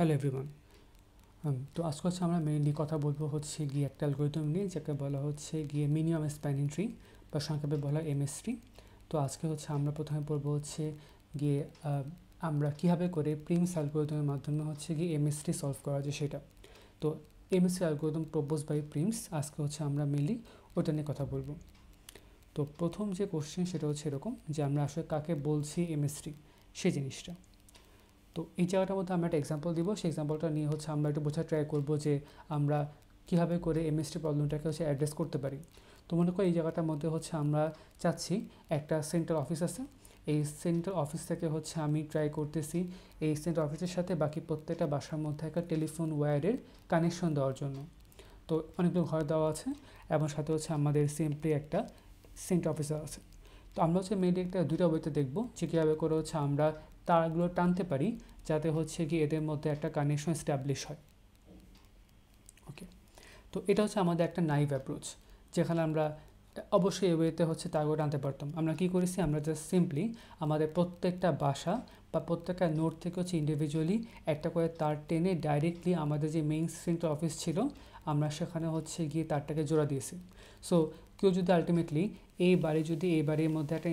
Hello everyone. তো আজকে আমরা মেইনলি কথা বলবো গিয়ে একটা অ্যালগরিদম নিয়ে, যাকে বলা মিনিমাম স্প্যানিং ট্রি বা সংক্ষেপে বলা এমএসট্রি। তো আজকে আমরা প্রথমে পড়বো গিয়ে আমরা কীভাবে করে প্রিমস অ্যালগরিদমের মাধ্যমে এমএসট্রি সলভ করা যায় সেটা। তো এমএসট্রি অ্যালগরিদম প্রপোজ বাই প্রিমস, আজকে আমরা মেইনলি ওটা নিয়ে কথা বলবো। তো প্রথম যে কোশ্চেন সেটা এরকম যে আমরা আসলে কাকে বলছি এমএসট্রি, সেই জিনিসটা। তো এই জায়গাটার মধ্যে আমরা একটা এক্সাম্পল দিব, সেই এক্সাম্পলটা নিয়ে আমরা একটু বোঝার ট্রাই করবো যে আমরা কীভাবে করে এমএসটি প্রবলেমটাকে অ্যাড্রেস করতে পারি। তো মনে করি এই জায়গাটার মধ্যে আমরা চাচ্ছি একটা সেন্ট্রাল অফিস আছে, এই সেন্ট্রাল অফিস থেকে আমি ট্রাই করতেছি এই সেন্ট্রাল অফিসের সাথে বাকি প্রত্যেকটা বাসার মধ্যে একটা টেলিফোন ওয়্যারের কানেকশন দেওয়ার জন্য। তো অনেকগুলো ঘর দেওয়া আছে এবং সাথে আমাদের সিম্পলি একটা সেন্ট্রাল অফিসার আছে। তো আমরা মেইনলি একটা দুইটা ওয়েতে দেখবো যে কীভাবে করে আমরা তারগুলো টানতে পারি যাতে এদের মধ্যে একটা কানেকশন এস্টাবলিশ হয়। ওকে, তো এটা আমাদের একটা নাইভ অ্যাপ্রোচ, যেখানে আমরা অবশ্যই এই ওয়েতে তারগুলো টানতে পারতাম। আমরা কী করেছি, আমরা জাস্ট সিম্পলি আমাদের প্রত্যেকটা বাসা বা প্রত্যেকটা নোড থেকে ইন্ডিভিজুয়ালি একটা করে তার টেনে ডাইরেক্টলি আমাদের যে মেইন সেন্ট্রাল অফিস ছিল আমরা সেখানে গিয়ে তারটাকে জোড়া দিয়েছি। সো কেউ যদি আলটিমেটলি এই বাড়ির মধ্যে একটা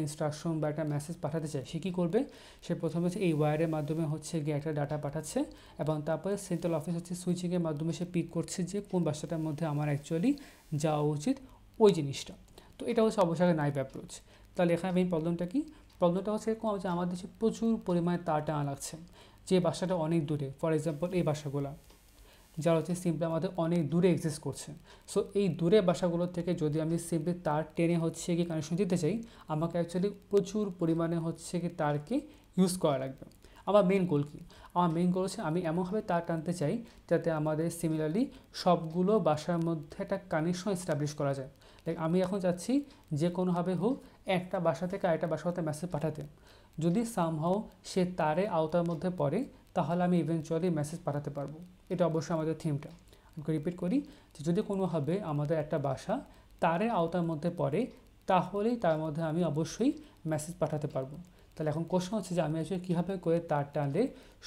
ইনস্ট্রাকশন বা একটা মেসেজ পাঠাতে চায়, সে কী করবে, সে প্রথমে এই ওয়্যারের মাধ্যমে গিয়ে একটা ডাটা পাঠাচ্ছে এবং তারপরে সেন্ট্রাল অফিস সুইচিংয়ের মাধ্যমে সে পিক করছে যে কোন বাসাটার মধ্যে আমার অ্যাকচুয়ালি যাওয়া উচিত ওই জিনিসটা। তো এটা অবশ্যই নাইভ অ্যাপ্রোচ। তাহলে এখানে মেইন প্রবলেমটা কি? প্রবলেমটা এরকম যে আমাদের দেশে প্রচুর পরিমাণে তার টানা লাগছে, যে বাসাটা অনেক দূরে। ফর এক্সাম্পল এই বাসাগুলো যারা সিম্পলি আমাদের অনেক দূরে এক্সিস্ট করছে। সো এই দূরে বাসাগুলোর থেকে যদি আমি সিম্পলি তার টেনে গিয়ে কানেকশন দিতে চাই, আমাকে অ্যাকচুয়ালি প্রচুর পরিমাণে কি তারকে ইউজ করা লাগবে। আমার মেইন গোল কি? আমার মেইন গোল আমি এমনভাবে তার টানতে চাই যাতে আমাদের সিমিলারলি সবগুলো বাসার মধ্যে একটা কানেকশন এস্টাবলিশ করা যায়। লাইক আমি এখন চাচ্ছি যে কোনোভাবে হোক একটা বাসা থেকে আরেকটা বাসার মধ্যে মেসেজ পাঠাতে। যদি সামহাও সে তারের আওতার মধ্যে পড়ে, তাহলে আমি ইভেনচুয়ালি মেসেজ পাঠাতে পারবো। এটা অবশ্যই আমাদের থিমটা। আমি রিপিট করি যে যদি কোনোভাবে আমাদের একটা বাসা তারের আওতার মধ্যে পড়ে, তাহলেই তার মধ্যে আমি অবশ্যই মেসেজ পাঠাতে পারবো। তাহলে এখন কোশ্চেন যে আমি আসলে কীভাবে করে তার টানলে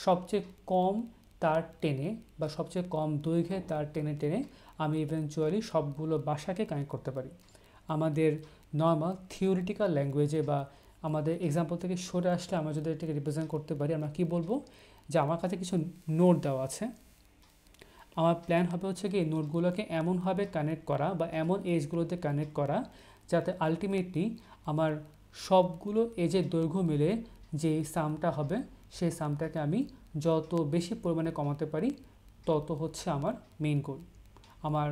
সবচেয়ে কম তার টেনে বা সবচেয়ে কম দৈর্ঘ্যে তার টেনে টেনে আমি ইভেনচুয়ালি সবগুলো বাসাকে কানেক্ট করতে পারি। আমাদের নর্মাল থিওরিটিক্যাল ল্যাঙ্গুয়েজে বা আমাদের এক্সাম্পল থেকে সরে আসলে আমরা যদি এটাকে রিপ্রেজেন্ট করতে পারি, আমরা কী বলবো, যে আমার কাছে কিছু নোট দেওয়া আছে। আমার প্ল্যান হবে কি এই নোটগুলোকে এমনভাবে কানেক্ট করা বা এমন এজগুলোতে কানেক্ট করা যাতে আলটিমেটলি আমার সবগুলো এজের দৈর্ঘ্য মিলে যে সামটা হবে, সেই সামটাকে আমি যত বেশি পরিমাণে কমাতে পারি তত আমার মেইন গোল। আমার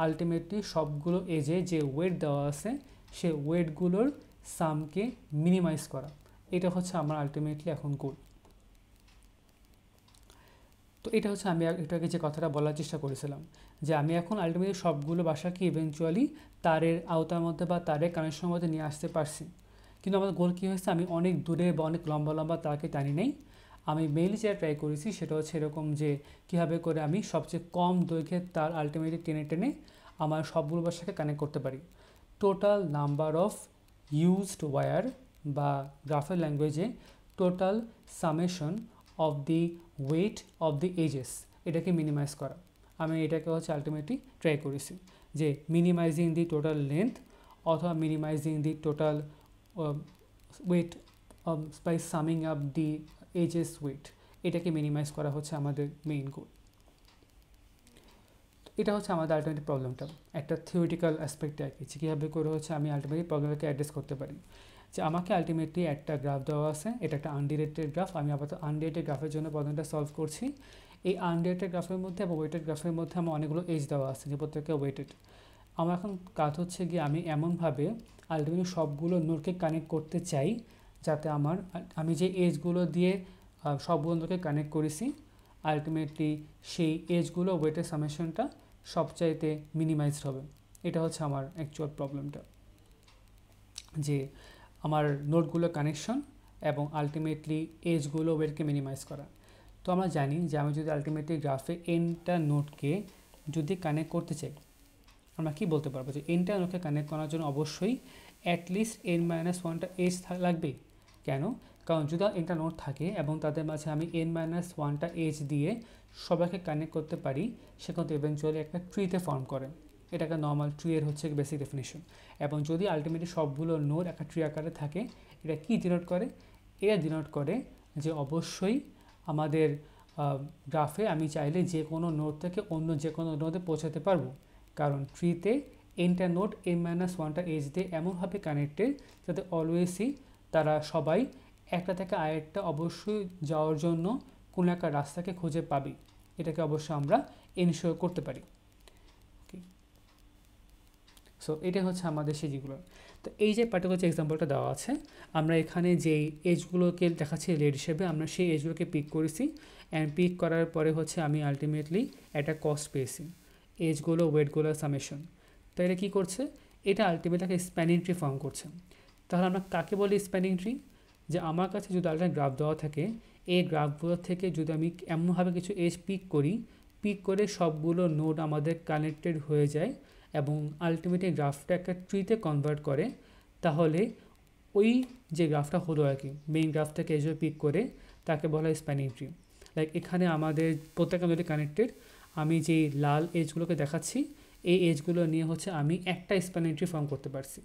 আলটিমেটলি সবগুলো এজে যে ওয়েট দেওয়া আছে সেই ওয়েটগুলোর সামকে মিনিমাইজ করা, এটা আমার আলটিমেটলি এখন গোল। তো এটা আমি এটাকে যে কথাটা বলার চেষ্টা করেছিলাম যে আমি এখন আলটিমেটলি সবগুলো বাসাকে ইভেনচুয়ালি তারের আওতার মধ্যে বা তারের কানেকশনের মধ্যে নিয়ে আসতে পারছি। কিন্তু আমার গোল কী হয়েছে, আমি অনেক দূরে বা অনেক লম্বা লম্বা তারকে টানি নেই। আমি মেইনলি যেটা ট্রাই করেছি সেটা এরকম যে কীভাবে করে আমি সবচেয়ে কম দৈর্ঘ্যের তার আলটিমেটলি টেনে টেনে আমার সবগুলো বাসাকে কানেক্ট করতে পারি। Total number of used wire বা গ্রাফের ল্যাঙ্গুয়েজে total summation of the weight of the edges, এটাকে মিনিমাইজ করা। আমি এটাকে আলটিমেটলি ট্রাই করেছি যে মিনিমাইজিং দি টোটাল লেন্থ অথবা minimising the total weight by summing up the edges weight, এটাকে মিনিমাইজ করা আমাদের মেইন গোল। এটা আমাদের আলটিমেটলি প্রবলেমটা একটা থিওরিটিক্যাল অ্যাসপেক্টে আর কি, কীভাবে করে আমি আলটিমেটলি প্রবলেমটাকে অ্যাড্রেস করতে পারি। যে আমাকে আলটিমেটলি একটা গ্রাফ দেওয়া আছে, এটা একটা আনডিরেক্টেড গ্রাফ। আমি আপাতত আনডিরেক্টেড গ্রাফের জন্য প্রবলেমটা সলভ করছি। এই আনডিরেক্টেড গ্রাফের মধ্যে এবং ওয়েটেড গ্রাফের মধ্যে আমার অনেকগুলো এজ দেওয়া আছে যে প্রত্যেকটা ওয়েটেড। আমার এখন কাজ গিয়ে আমি এমনভাবে আলটিমেটলি সবগুলো নোডকে কানেক্ট করতে চাই যাতে আমি যে এজগুলো দিয়ে সবগুলো নোডকে কানেক্ট করেছি আলটিমেটলি সেই এজগুলো ওয়েটের সামেশনটা সবচাইতে মিনিমাইজড হবে। এটা আমার অ্যাকচুয়াল প্রবলেমটা, যে আমার নোটগুলো কানেকশন এবং আলটিমেটলি এজগুলো ওয়েটকে মিনিমাইজ করা। তো আমরা জানি যে আমি যদি আলটিমেটলি গ্রাফে এনটা নোটকে যদি কানেক্ট করতে চাই, আমরা কি বলতে পারবো যে এনটা নোটকে কানেক্ট করার জন্য অবশ্যই অ্যাটলিস্ট n-1টা এজ লাগবে। কেন? কারণ যদি একটা নোড থাকে এবং তাদের মাঝে আমি n-1টা এজ দিয়ে সবাইকে কানেক্ট করতে পারি, সেখানে তো ইভেনচুয়ালি একটা ট্রিতে ফর্ম করে। এটা একটা নর্মাল ট্রি এর হচ্ছে বেসিক ডেফিনেশন। এবং যদি আলটিমেটলি সবগুলো নোড একটা ট্রি আকারে থাকে, এটা কি ডিনোট করে? এটা ডিনোট করে যে অবশ্যই আমাদের গ্রাফে আমি চাইলে যে কোনো নোড থেকে অন্য যে কোনো নোডে পৌঁছাতে পারবো, কারণ ট্রিতে এনটা নোড n-1টা এজ দিয়ে এমনভাবে কানেক্টেড যাতে অলওয়েজই তারা সবাই একটা থেকে আরেকটা অবশ্যই যাওয়ার জন্য কোনো একটা রাস্তাকে খুঁজে পাবি। এটাকে অবশ্যই আমরা এনশিওর করতে পারি। সো এটা হচ্ছে আমাদের সেগুলো। তো এই যে পার্টিকুলার যে এক্সাম্পলটা দেওয়া আছে, আমরা এখানে যেই এজগুলোকে দেখাচ্ছি রেড হিসেবে, আমরা সেই এজগুলোকে পিক করেছি অ্যান্ড পিক করার পরে হচ্ছে আমি আলটিমেটলি একটা কস্ট পেয়েছি, এজগুলো ওয়েটগুলোর সামেশন। তো এটা কী করছে? এটা আলটিমেটলি একটা স্প্যানিং ট্রি ফর্ম করছে। তাহলে আমরা কাকে বলি স্প্যানিং ট্রি? যে আমার কাছে যদি আলাদা গ্রাফ দেওয়া থাকে, এই গ্রাফগুলো থেকে যদি আমি এমনভাবে কিছু এজ পিক করি, পিক করে সবগুলো নোড আমাদের কানেক্টেড হয়ে যায় এবং আলটিমেটলি গ্রাফটা একটা ট্রিতে কনভার্ট করে, তাহলে ওই যে গ্রাফটা হলো আর কি, মেইন গ্রাফ থেকে এজও পিক করে, তাকে বলা হয় স্প্যানিং ট্রি। লাইক এখানে আমাদের প্রত্যেকটা নোডে কানেক্টেড, আমি যেই লাল এজগুলোকে দেখাচ্ছি, এই এজগুলো নিয়ে হচ্ছে আমি একটা স্প্যানিং ট্রি ফর্ম করতে পারছি।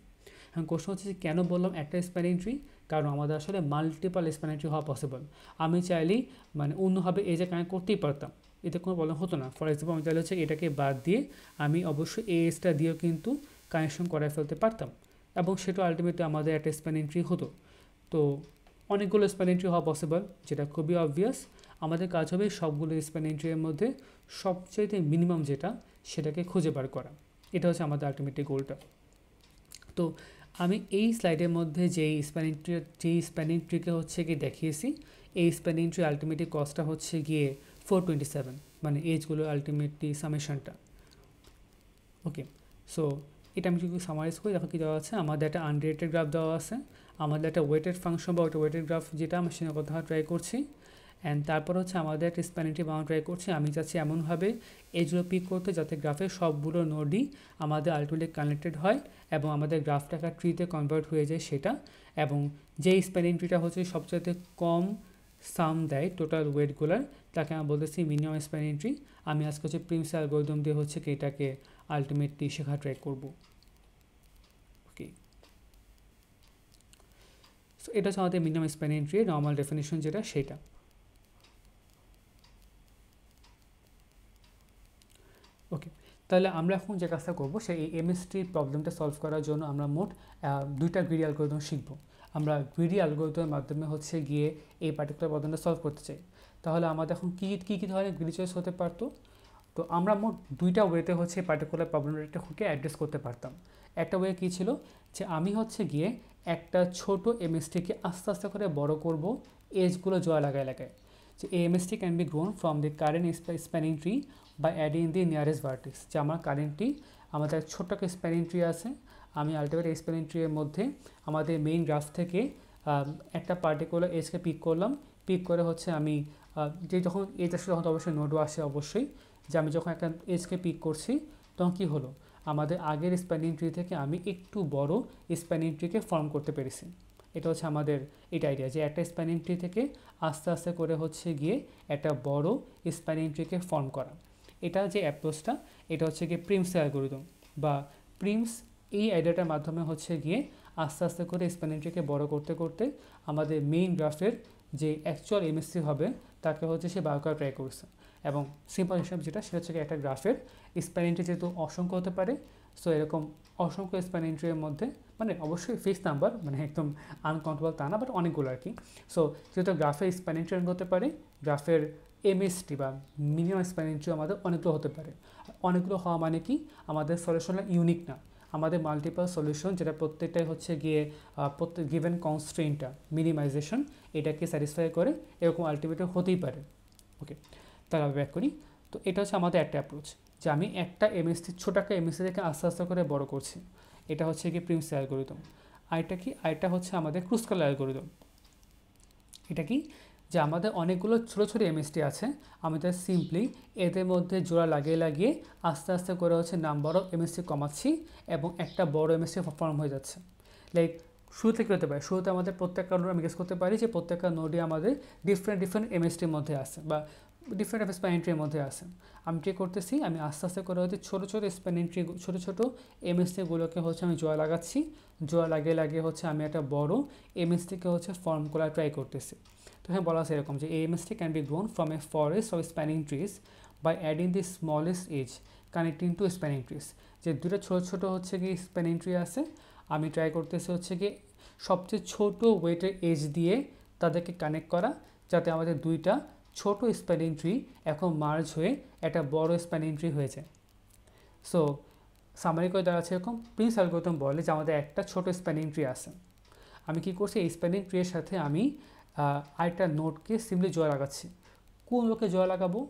এখন কোশ্চেন হচ্ছে যে কেন বললাম একটা স্প্যানিং ট্রি? কারণ আমাদের আসলে মাল্টিপল স্প্যানিং ট্রি হওয়া পসিবল। আমি চাইলেই মানে অন্যভাবে এজে কানেক্ট করতেই পারতাম, এতে কোনো প্রবলেম হতো না। ফর এক্সাম্পল আমি চাইলে হচ্ছে এটাকে বাদ দিয়ে আমি অবশ্যই এই এজটা দিয়েও কিন্তু কানেকশন করায় ফেলতে পারতাম এবং সেটা আলটিমেটলি আমাদের একটা স্প্যানিং ট্রি হতো। তো অনেকগুলো স্প্যানিং ট্রি হওয়া পসিবল, যেটা খুবই অবভিয়াস। আমাদের কাজ হবে সবগুলো স্প্যানিং ট্রির মধ্যে সবচাইতে মিনিমাম যেটা, সেটাকে খুঁজে বার করা। এটা হচ্ছে আমাদের আলটিমেটলি গোলটা। তো আমি এই স্লাইডের মধ্যে যেই স্প্যানিং ট্রিকে হচ্ছে গিয়ে দেখিয়েছি, এই স্প্যানিং ট্রি আলটিমেটলি কস্টটা হচ্ছে গিয়ে 427, মানে এজগুলো আলটিমেটলি সামেশনটা। ওকে, সো এটা আমি যদি সামারাইজ করি, দেখো কী দেওয়া আছে, আমাদের একটা আনরিলেটেড গ্রাফ দেওয়া আছে, আমাদের একটা ওয়েটেড ফাংশন বা একটা ওয়েটেড গ্রাফ যেটা আমি সেটা কথা ট্রাই করছি, অ্যান্ড তারপর হচ্ছে আমাদের একটা স্প্যানিং ট্রি বানানো ট্রাই করছি। আমি চাচ্ছি এমনভাবে এজগুলো পিক করতে যাতে গ্রাফের সবগুলো নোডই আমাদের আলটিমেটলি কানেক্টেড হয় এবং আমাদের গ্রাফটা একটা ট্রিতে কনভার্ট হয়ে যায় সেটা। এবং যেই স্প্যানিং ট্রিটা হচ্ছে সবচেয়ে কম সাম দেয় টোটাল ওয়েটগুলার, তাকে আমি বলতেছি মিনিমাম স্প্যানিং ট্রি। আমি আজকে হচ্ছে প্রিমস অ্যালগরিদম দিয়ে হচ্ছে কি এটাকে আলটিমেটলি শেখা ট্রাই করব। ওকে, সো এটা হচ্ছে আমাদের minimum spanning tree normal definition যেটা, সেটা। ওকে, তাহলে আমরা এখন যে কাজটা করবো, সেই এমএসটির প্রবলেমটা সলভ করার জন্য আমরা মোট দুইটা গ্রিডি অ্যালগরিদম শিখবো। আমরা গ্রিডি অ্যালগরিদমের মাধ্যমে হচ্ছে গিয়ে এই পার্টিকুলার প্রবলেমটা সলভ করতে চাই। তাহলে আমাদের এখন কী কী ধরনের গ্রিডি চয়েস হতে পারতো? তো আমরা মোট দুইটা ওয়েতে হচ্ছে পার্টিকুলার প্রবলেমটাকে অ্যাড্রেস করতে পারতাম। একটা ওয়ে কী ছিল, যে আমি হচ্ছে গিয়ে একটা ছোট এমএসটিকে আস্তে আস্তে করে বড় করব এজগুলো জোড়া লাগায় লাগায়। যে MST can be grown from the current spanning tree by adding the nearest vertex. যে আমার কারেন্টলি আমাদের ছোট্ট একটা স্প্যানিং ট্রি আছে, আমি আলটিমেট এই স্প্যানিং ট্রির মধ্যে আমাদের মেইন গ্রাফ থেকে একটা পার্টিকুলার এজকে পিক করলাম, পিক করে হচ্ছে আমি যে যখন এজ আসলে তখন অবশ্যই নোডও আসে অবশ্যই, যে আমি যখন একটা এজকে পিক করছি তখন কী হলো, আমাদের আগের স্প্যানিং ট্রি থেকে আমি একটু বড় স্প্যানিং ট্রিকে ফর্ম করতে পেরেছি। এটা হচ্ছে আমাদের এটা আইডিয়া, যে একটা স্প্যানিং ট্রি থেকে আস্তে আস্তে করে হচ্ছে গিয়ে একটা বড় স্প্যানিং ট্রিকে ফর্ম করা। এটা যে অ্যাপ্রোচটা, এটা হচ্ছে গিয়ে প্রিমস অ্যালগরিদম বা প্রিমস। এই আইডিয়াটার মাধ্যমে হচ্ছে গিয়ে আস্তে আস্তে করে স্প্যানিং ট্রিকে বড় করতে করতে আমাদের মেইন গ্রাফের যে অ্যাকচুয়াল এমএসসি হবে তাকে হচ্ছে সে বার করা ট্রাই করছে। এবং সিম্পল হিসাব যেটা, সেটা হচ্ছে একটা গ্রাফের স্প্যানিং ট্রি যেহেতু অসংখ্য হতে পারে, সো এরকম অসংখ্য স্প্যানিং ট্রির মধ্যে মানে অবশ্যই ফিক্সড নাম্বার, মানে একদম আনকাউন্টেবল তা না, বাট অনেকগুলো আর কি। সো যেহেতু গ্রাফের স্প্যানিং ট্রি হতে পারে, গ্রাফের এমএসটি বা মিনিমাম স্প্যানিং ট্রি আমাদের অনেকগুলো হতে পারে। অনেকগুলো হওয়া মানে কি, আমাদের সলিউশনটা ইউনিক না, আমাদের মাল্টিপল সলিউশন, যেটা প্রত্যেকটাই হচ্ছে গিয়ে প্রত্যেক গিভেন কনস্ট্রেইনটা মিনিমাইজেশন এটাকে স্যাটিসফাই করে, এরকম আলটিমেটলি হতেই পারে। ওকে, তাহলে আমি ব্যাক করি। তো এটা হচ্ছে আমাদের একটা অ্যাপ্রোচ, যে আমি একটা এমএসটি ছোট একটা এমএসটি থেকে আস্তে আস্তে করে বড় করছি। এটা হচ্ছে কি প্রিমস অ্যালগরিদম। আরেকটা কি, আরেকটা হচ্ছে আমাদের ক্রুস্কাল অ্যালগরিদম। এটা কি, যে আমাদের অনেকগুলো ছোটো ছোটো এমএসটি আছে, আমাদের সিম্পলি এদের মধ্যে জোড়া লাগিয়ে লাগিয়ে আস্তে আস্তে করে হচ্ছে নাম্বার অফ এমএসটি কমাচ্ছি এবং একটা বড় এমএসটি ফর্ম হয়ে যাচ্ছে। লাইক শুরুতে কী হতে পারে, শুরুতে আমাদের প্রত্যেকটা নোড আমি গেস করতে পারি যে প্রত্যেকটা নোডে আমাদের ডিফারেন্ট এমএসটির মধ্যে আছে বা ডিফারেন্ট স্প্যানিং ট্রির মধ্যে আছে। আমি কী করতেছি, আমি আস্তে আস্তে করে হচ্ছে ছোটো ছোটো স্প্যানিং ট্রি, ছোটো ছোটো এমএসটিগুলোকে হচ্ছে আমি জোড়া লাগাচ্ছি। জোড়া লাগিয়ে লাগিয়ে হচ্ছে আমি একটা বড় এমএসটিকে হচ্ছে ফর্ম করার ট্রাই করতেছি। তো এখানে বলা আছে এরকম যে MST can be grown from a forest of spanning trees by adding the smallest edge connecting two spanning trees. যে দুটো ছোটো ছোটো হচ্ছে কি স্প্যানিং ট্রি আছে, আমি ট্রাই করতেছি হচ্ছে কি সবচেয়ে ছোট ওয়েটের এজ দিয়ে তাদেরকে কানেক্ট করা, যাতে আমাদের দুইটা ছোট স্প্যানিং ট্রি এখন মার্জ হয়ে একটা বড় স্প্যানিং ট্রি হয়ে যায়। সো সামারি করে দাঁড়াচ্ছে এরকম, প্রিন্স অ্যালগরিদম বলে যে আমাদের একটা ছোট স্প্যানিং ট্রি আছে। আমি কী করছি, এই স্প্যানিং ট্রির সাথে আমি আরেকটা নোটকে সিম্পলি জোড়া লাগাচ্ছি। কোন নোটকে জোড়া লাগাবো,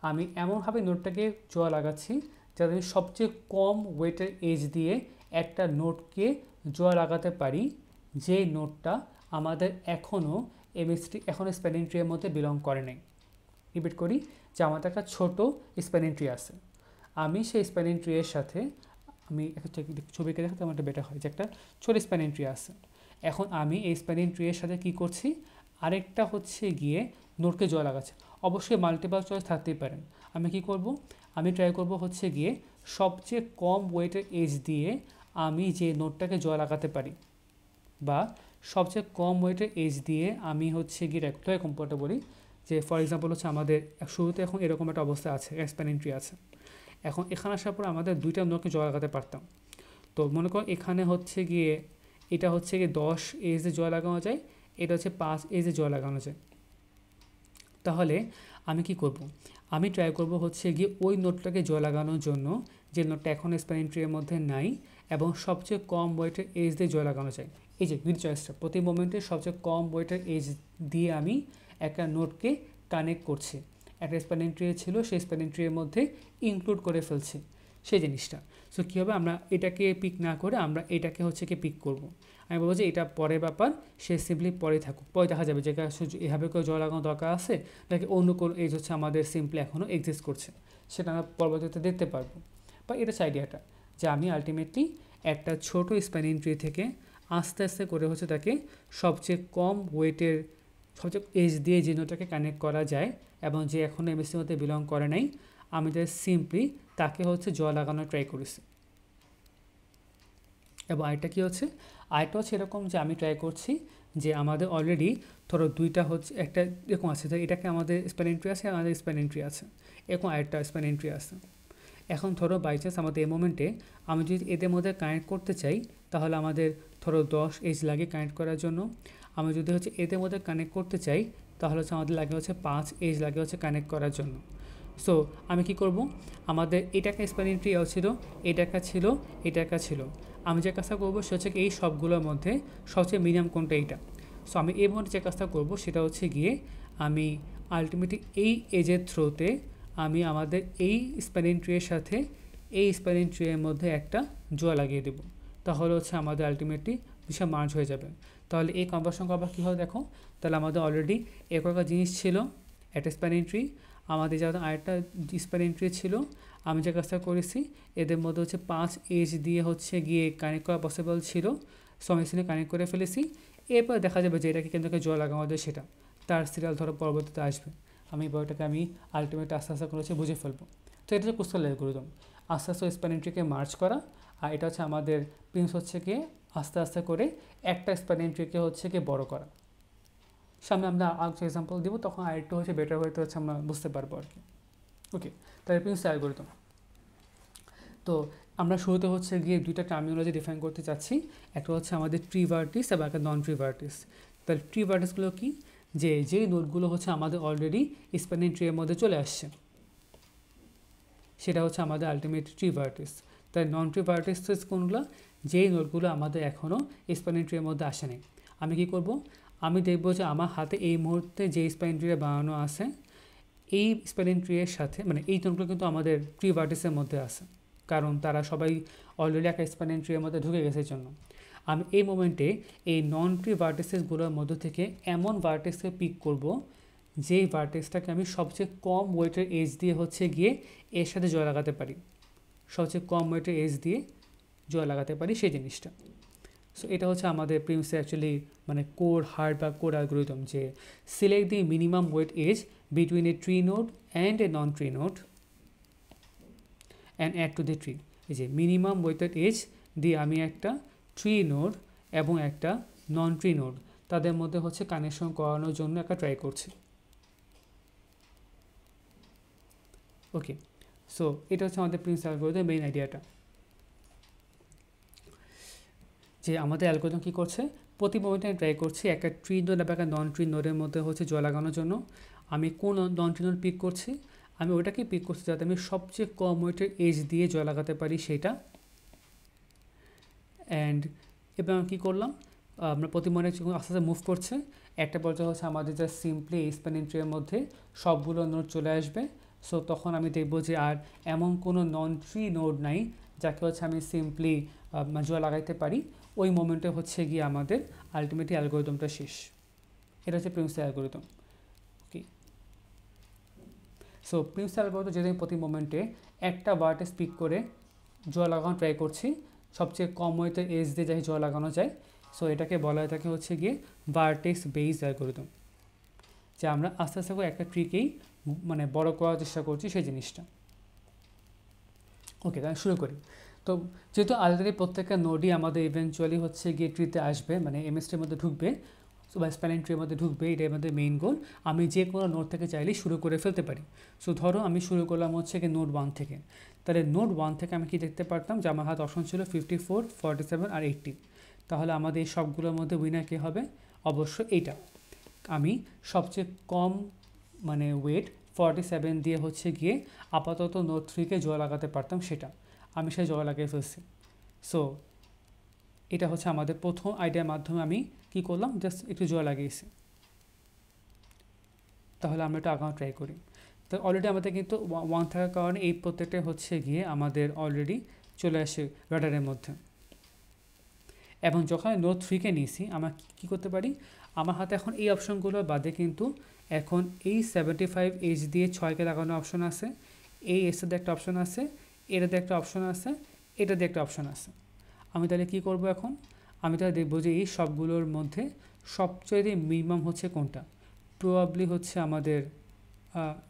আমি এমনভাবে নোটটাকে জোড়া লাগাচ্ছি যাতে আমি সবচেয়ে কম ওয়েটের এজ দিয়ে একটা নোটকে জোড়া লাগাতে পারি, যে নোটটা আমাদের এখনও স্প্যানিং ট্রির মধ্যে বিলং করে নাই। রিপিট করি যে আমাদের একটা ছোটো স্প্যানিং ট্রি আছে, আমি সেই স্প্যানিং ট্রিয়ের সাথে আমি একটা ছবিকে দেখাতে আমার একটা বেটার হয় যে একটা ছোটো স্প্যানিং ট্রি আছে। এখন আমি এই স্প্যানিং ট্রিয়ের সাথে কী করছি, আরেকটা হচ্ছে গিয়ে নোটকে জোড়া লাগাচ্ছে। অবশ্যই মাল্টিপল চয়েস থাকতেই পারেন। আমি কি করব, আমি ট্রাই করব হচ্ছে গিয়ে সবচেয়ে কম ওয়েটের এজ দিয়ে আমি যে নোটটাকে জোড়া লাগাতে পারি, বা সবচেয়ে কম ওয়েটের এজ দিয়ে আমি হচ্ছে গিয়ে এরকম পড়তে বলি যে ফর এক্সাম্পল হচ্ছে আমাদের শুরুতে এখন এরকম একটা অবস্থা আছে, স্প্যানিং ট্রি আছে। এখন এখানে আসার পর আমাদের দুইটা নোটকে জোড়া লাগাতে পারতাম। তো মনে করো এখানে হচ্ছে গিয়ে এটা হচ্ছে গিয়ে 10 এজে জোড়া লাগানো যায়, এটা হচ্ছে 5 এজে জোড়া লাগানো যায়। তাহলে আমি কি করব, আমি ট্রাই করব হচ্ছে গিয়ে ওই নোটটাকে জোড়া লাগানোর জন্য যে নোটটা এখন স্প্যানিং ট্রির মধ্যে নাই এবং সবচেয়ে কম ওয়েটের এজ দিয়ে জোড়া লাগানো যায়। এই যে গ্রিড চয়েসটা প্রতি মোমেন্টে সবচেয়ে কম ওয়েটের এজ দিয়ে আমি একটা নোটকে কানেক্ট করছি, একটা স্প্যানিং ট্রি ছিল সেই স্প্যানিং ট্রির মধ্যে ইনক্লুড করে ফেলছি সেই জিনিসটা। সো কী হবে, আমরা এটাকে পিক না করে আমরা এটাকে হচ্ছে কি পিক করব। আমি বলবো যে এটা পরের ব্যাপার, সে সিম্পলি পরে থাকুক, পরে দেখা যাবে যে এভাবে কেউ জল লাগানো দরকার আছে নাকি অন্য কোনো এজ হচ্ছে আমাদের সিম্পলি এখনও এক্সিস্ট করছে, সেটা আমরা পরবর্তীতে দেখতে পারবো। বা এটা হচ্ছে আইডিয়াটা যে আমি আলটিমেটলি একটা ছোট স্প্যানিং ট্রি থেকে আস্তে আস্তে করে হচ্ছে তাকে সবচেয়ে কম ওয়েটের সবচেয়ে এজ দিয়ে যে নোটটাকে কানেক্ট করা যায় এবং যে এখনও এমএসসির মধ্যে বিলং করে নাই, আমি জাস্ট সিম্পলি তাকে হচ্ছে জল লাগানোর ট্রাই করেছি। এবং আরেকটা কী হচ্ছে, আরেকটা হচ্ছে এরকম যে আমি ট্রাই করছি যে আমাদের অলরেডি ধরো দুইটা হচ্ছে একটা এরকম আছে, যে এটাকে আমাদের স্প্যানিং ট্রি আছে, আমাদের স্প্যানিং ট্রি আছে, এরকম আরেকটা স্প্যানিং ট্রি আছে। এখন ধরো বাই চান্স আমাদের এই মোমেন্টে আমি যদি এদের মধ্যে কানেক্ট করতে চাই, তাহলে আমাদের ধরো 10 এজ লাগে কানেক্ট করার জন্য। আমি যদি হচ্ছে এদের মধ্যে কানেক্ট করতে চাই, তাহলে হচ্ছে আমাদের লাগে হচ্ছে 5 এজ লাগে হচ্ছে কানেক্ট করার জন্য। সো আমি কি করব, আমাদের এটাকে স্প্যানিং ট্রি ছিল, এটাকা ছিল, এটাকা ছিল। আমি যে কাজটা করবো সেটা হচ্ছে এই সবগুলোর মধ্যে সবচেয়ে মিনিমাম কোনটা এইটা। সো আমি এই মধ্যে যে কাজটা করব সেটা হচ্ছে গিয়ে আমি আলটিমেটলি এই এজের থ্রোতে আমি আমাদের এই স্প্যানিং ট্রিয়ের সাথে এই স্প্যানিং ট্রিয়ের মধ্যে একটা জোড়া লাগিয়ে দেবো, তাহলে হচ্ছে আমাদের আলটিমেটলি বিশাল মার্জ হয়ে যাবে। তাহলে এই কনভার্সন করবার কী হয় দেখো, তাহলে আমাদের অলরেডি একটা জিনিস ছিল একটা স্প্যানিং ট্রি, আমাদের যাদের আরেকটা স্প্যানিং ট্রি ছিল, আমি যে কাজটা করেছি এদের মধ্যে হচ্ছে 5 এজ দিয়ে হচ্ছে গিয়ে কানেক্ট করা পসিবল ছিল, সো আমি এখানে কানেক্ট করে ফেলেছি। এরপর দেখা যাবে যে এটাকে কেন্দ্রকে জোড়া লাগানো আমাদের সেটা তার সিরিয়াল ধরো পরবর্তীতে আসবে, আমি বইটাকে আমি আলটিমেট আস্তে আস্তে করে হচ্ছে বুঝে ফেলবো। তো এটা হচ্ছে ক্রুশাল অ্যালগরিদম, আস্তে আস্তে স্প্যানিং ট্রিকে মার্জ করা। আর এটা হচ্ছে আমাদের প্রিন্স হচ্ছে গিয়ে আস্তে আস্তে করে একটা স্প্যানিং ট্রিকে হচ্ছে গিয়ে বড় করা। সামনে আমরা আরেকটা এক্সাম্পল দিব, তখন আরেকটু হচ্ছে বেটার হয়তো হচ্ছে আমরা বুঝতে পারবো আর কি। ওকে, তাহলে প্রিন্স অ্যালগরিদম। তো আমরা শুরুতে হচ্ছে গিয়ে দুইটা টার্মিনোলজি ডিফাইন করতে চাচ্ছি, একটা হচ্ছে আমাদের ট্রি ভার্টিস এবং একটা নন ট্রি ভার্টিস। তাহলে ট্রি ভার্টিসগুলো কি, যে যেই নোটগুলো হচ্ছে আমাদের অলরেডি স্প্যানিং ট্রির মধ্যে চলে আসছে সেটা হচ্ছে আমাদের আলটিমেট ট্রি ভার্টিস। তাই নন ট্রি ভার্টিস কোনগুলো, যেই নোটগুলো আমাদের এখনও স্প্যানিং ট্রির মধ্যে আসেনি। আমি কি করব, আমি দেখব যে আমার হাতে এই মুহূর্তে যে স্প্যানিং ট্রি বানানো আছে এই স্প্যানিং ট্রিয়ের সাথে, মানে এই নোটগুলো কিন্তু আমাদের ট্রি ভার্টিসের মধ্যে আছে, কারণ তারা সবাই অলরেডি একটা স্প্যানিং ট্রির মধ্যে ঢুকে গেছে জন্য। আমি এই মোমেন্টে এই নন ট্রি ভার্টিসেসগুলোর মধ্যে থেকে এমন ভার্টিসকে পিক করব যেই ভার্টিসটাকে আমি সবচেয়ে কম ওয়েটের এজ দিয়ে হচ্ছে গিয়ে এর সাথে জোড়া লাগাতে পারি, সবচেয়ে কম ওয়েটের এজ দিয়ে জোড়া লাগাতে পারি সেই জিনিসটা। সো এটা হচ্ছে আমাদের প্রিমিসে অ্যাকচুয়ালি মানে কোর হার্ড বা কোর অ্যালগরিদম, যে select the minimum weight edge between a tree node and a non tree node and add to the tree. এই যে মিনিমাম ওয়েটেড এজ দিয়ে আমি একটা ট্রি নোড এবং একটা নন ট্রি নোড তাদের মধ্যে হচ্ছে কানেকশন করানোর জন্য একটা ট্রাই করছি। ওকে, সো এটা হচ্ছে আমাদের প্রিন্স অ্যালগরিদমের মেইন আইডিয়াটা, যে আমাদের অ্যালগরিদম কী করছে, প্রতি মোমেন্টে আমি ট্রাই করছি একটা ট্রি নোড এবং একটা নন ট্রি নোডের মধ্যে হচ্ছে জয় লাগানোর জন্য। আমি কোন নন ট্রি নোড পিক করছি, আমি ওটাকে পিক করছি যাতে আমি সবচেয়ে কম ওয়েটের এজ দিয়ে জয় লাগাতে পারি সেটা। অ্যান্ড এবার আমি কী করলাম, আমরা প্রতি মোমেন্টে আস্তে আস্তে মুভ করছে, একটা পর্যায়ে হচ্ছে আমাদের জাস্ট সিম্পলি এই স্প্যানিং ট্রির মধ্যে সবগুলো নোড চলে আসবে। সো তখন আমি দেখবো যে আর এমন কোনো নন ট্রি নোড নাই যাকে হচ্ছে আমি সিম্পলি জয় লাগাইতে পারি। ওই মোমেন্টে হচ্ছে গিয়ে আমাদের আলটিমেটলি অ্যালগরিদমটা শেষ। এটা হচ্ছে প্রিন্স অ্যালগরিদম। ওকে, সো প্রিন্স অ্যালগরিদম যদি আমি প্রতি মোমেন্টে একটা ভার্টেক্স পিক করে জয় লাগানো ট্রাই করছি, সবচেয়ে কম ওয়েতে এজ দিয়ে যাই জয় লাগানো যায়। সো এটাকে বলা হয় থাকে হচ্ছে গিয়ে ভার্টেক্স বেসড অ্যালগরিদম, যে আমরা আস্তে আস্তে করে একটা ট্রিকেই মানে বড় করার চেষ্টা করছি সেই জিনিসটা। ওকে, তাহলে শুরু করি। তো যেহেতু আলরেডি প্রত্যেকটা নোডই আমাদের ইভেনচুয়ালি হচ্ছে গিয়ে ট্রিতে আসবে, মানে এমএসটির মধ্যে ঢুকবে বা স্প্যানিং ট্রির মধ্যে ঢুকবে, এটাই আমাদের মেইন গোল। আমি যে কোনো নোড থেকে চাইলেই শুরু করে ফেলতে পারি। সো ধরো আমি শুরু করলাম হচ্ছে গিয়ে নোড 1 থেকে, তাহলে নোড 1 থেকে আমি কি দেখতে পারতাম যে আমার হাতে অপশন ছিল 54, 47 আর 80। তাহলে আমাদের এই সবগুলোর মধ্যে উইনার কে হবে, অবশ্যই এইটা। আমি সবচেয়ে কম মানে ওয়েট 47 দিয়ে হচ্ছে গিয়ে আপাতত নোড 3কে জয় লাগাতে পারতাম, সেটা আমি সেই জয় লাগিয়ে ফেলছি। সো এটা হচ্ছে আমাদের প্রথম আইডিয়ার মাধ্যমে আমি কি করলাম, জাস্ট একটু জয় লাগিয়েছি। তাহলে আমরা এটা আগানো ট্রাই করি। তো অলরেডি আমাদের কিন্তু 1 থাকার কারণে এই প্রত্যেকটা হচ্ছে গিয়ে আমাদের অলরেডি চলে আসে রাডারের মধ্যে। এবং যখন আমি নোড 3কে নিয়েছি, আমরা কী করতে পারি, আমার হাতে এখন এই অপশনগুলোর বাদে কিন্তু এখন এই 75 এইচ দিয়ে 6কে লাগানোর অপশন আছে, এই এসে একটা অপশন আছে, এটাতে একটা অপশন আছে, এটাতে একটা অপশন আছে। আমি তাহলে কী করব এখন, আমি তাহলে দেখবো যে এই সবগুলোর মধ্যে সবচেয়ে মিনিমাম হচ্ছে কোনটা। প্রবাবলি হচ্ছে আমাদের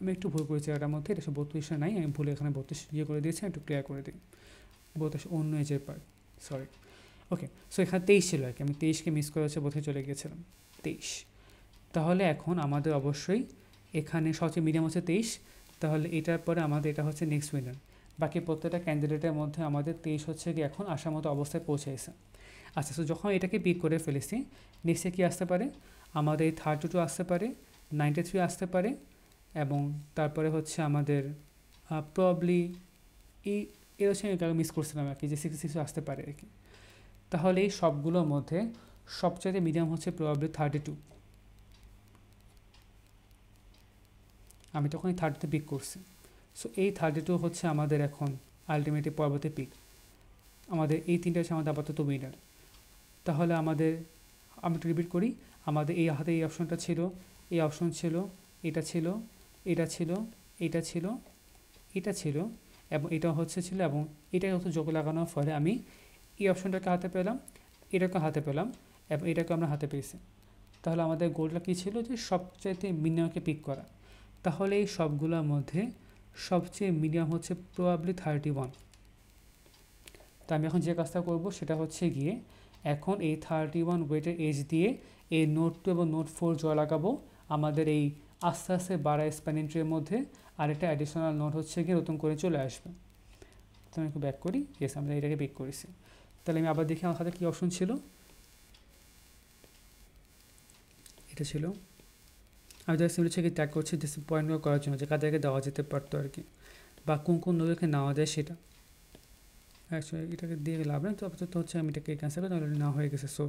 আমি একটু ভুল করেছি এটার মধ্যে, এটা 32 নাই, আমি ভুলে এখানে 32 ইয়ে করে দিয়েছি, একটু ক্লিয়ার করে দিই। 32 অন্য এজের পার্ট, সরি। ওকে, সো এখানে 23 ছিল আর কি, আমি 23কে মিস করে হচ্ছে বোধহয় চলে গিয়েছিলাম 23। তাহলে এখন আমাদের অবশ্যই এখানে সবচেয়ে মিডিয়াম হচ্ছে 23। তাহলে এটার পরে আমাদের এটা হচ্ছে নেক্সট উইনার। বাকি প্রত্যেকটা ক্যান্ডিডেটের মধ্যে আমাদের 23 হচ্ছে কি এখন আসার মতো অবস্থায় পৌঁছেছে। আচ্ছা, সো যখন এটাকে পিক করে ফেলেছি, নেক্সটে কী আসতে পারে, আমাদের 32 আসতে পারে, 93 আসতে পারে, এবং তারপরে হচ্ছে আমাদের প্রবলি এর হচ্ছে আমি মিস করছিলাম আর কি, যে 66 আসতে পারে আর কি। তাহলে এই সবগুলোর মধ্যে সবচেয়ে মিডিয়াম হচ্ছে প্রবাবলি 32। আমি তখন এই 30তে পিক করছি। সো এই 32 হচ্ছে আমাদের এখন আলটিমেটলি পরবর্তী পিক। আমাদের এই তিনটা হচ্ছে আমাদের আপাতত উইনার। তাহলে আমাদের আমি একটু রিপিট করি, আমাদের এই হাতে এই অপশনটা ছিল, এই অপশন ছিল, এটা ছিল, এটা ছিল, এটা ছিল, এটা ছিল, এবং এটা হচ্ছে ছিল, এবং এটা হচ্ছে যোগ লাগানোর ফলে আমি এই অপশনটাকে হাতে পেলাম, এটাকে হাতে পেলাম, এবং এটাকে আমরা হাতে পেয়েছি। তাহলে আমাদের গোলটা কী ছিল, যে সবচাইতে মিনিমামকে পিক করা। তাহলে এই সবগুলোর মধ্যে সবচেয়ে মিডিয়াম হচ্ছে প্রবাবলি 31। তো আমি এখন যে কাজটা করব সেটা হচ্ছে গিয়ে এখন এই 31 ওয়েটের এজ দিয়ে এই নোড 2 এবং নোড 4 জয় লাগাবো আমাদের এই আস্তে আস্তে বাড়া স্প্যানিং ট্রির মধ্যে। আর একটা অ্যাডিশনাল নোড হচ্ছে গিয়ে নতুন করে চলে আসবে। তো আমি একটু ব্যাক করি, ইয়েস আমরা এটাকে পিক করেছি। তাহলে আমি আবার দেখি আমার হাতে কী অপশন ছিল, এটা ছিল। আমি তাদের সিমিলার থেকে ট্যাগ করছি যে পয়েন্টগুলো করার জন্য, যে কাদেরকে দেওয়া যেতে পারতো আর কি, বা কোন কোন নোডকে নেওয়া যায় সেটা। অ্যাকচুয়ালি এটাকে দিয়ে লাভ নেই, তো আপাতত হচ্ছে আমি এটাকে ক্যান্সেল করি, অলরেডি না হয়ে গেছে। সো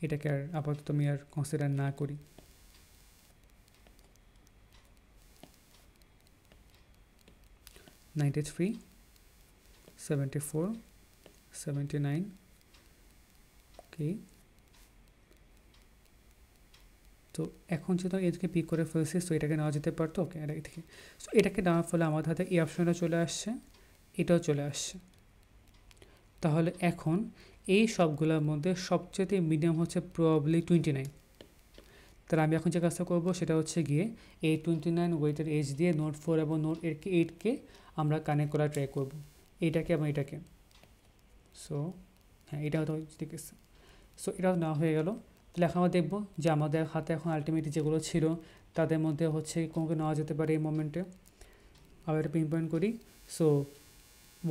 এটাকে আর আপাতত আমি আর কনসিডার না করি। $93, $74, $79, ওকে। তো এখন যেহেতু এটাকে পিক করে ফেলছি, সো এটাকে নেওয়া যেতে পারতো, ওকে এটা থেকে। সো এটাকে নেওয়ার ফলে আমাদের হাতে এই অপশনটা চলে আসছে, এটাও চলে আসছে। তাহলে এখন এই সবগুলোর মধ্যে সবচেয়ে মিডিয়াম হচ্ছে প্রবাবলি 29। তাহলে আমি এখন যে কাজটা করবো সেটা হচ্ছে গিয়ে এই 29 ওয়েটের এজ দিয়ে নোট 4 এবং নোট 8কে আমরা কানেক্ট করার ট্রাই করবো, এইটাকে এবং এটাকে। সো হ্যাঁ, এটা হয়তো ঠিক আছে। সো এটাও না হয়ে গেল, তাহলে এখন আমরা দেখবো যে আমাদের হাতে এখন আলটিমেটলি যেগুলো ছিল তাদের মধ্যে হচ্ছে কোনকে নেওয়া যেতে পারে এই মোমেন্টে। আবার এটা পিন পয়েন্ট করি। সো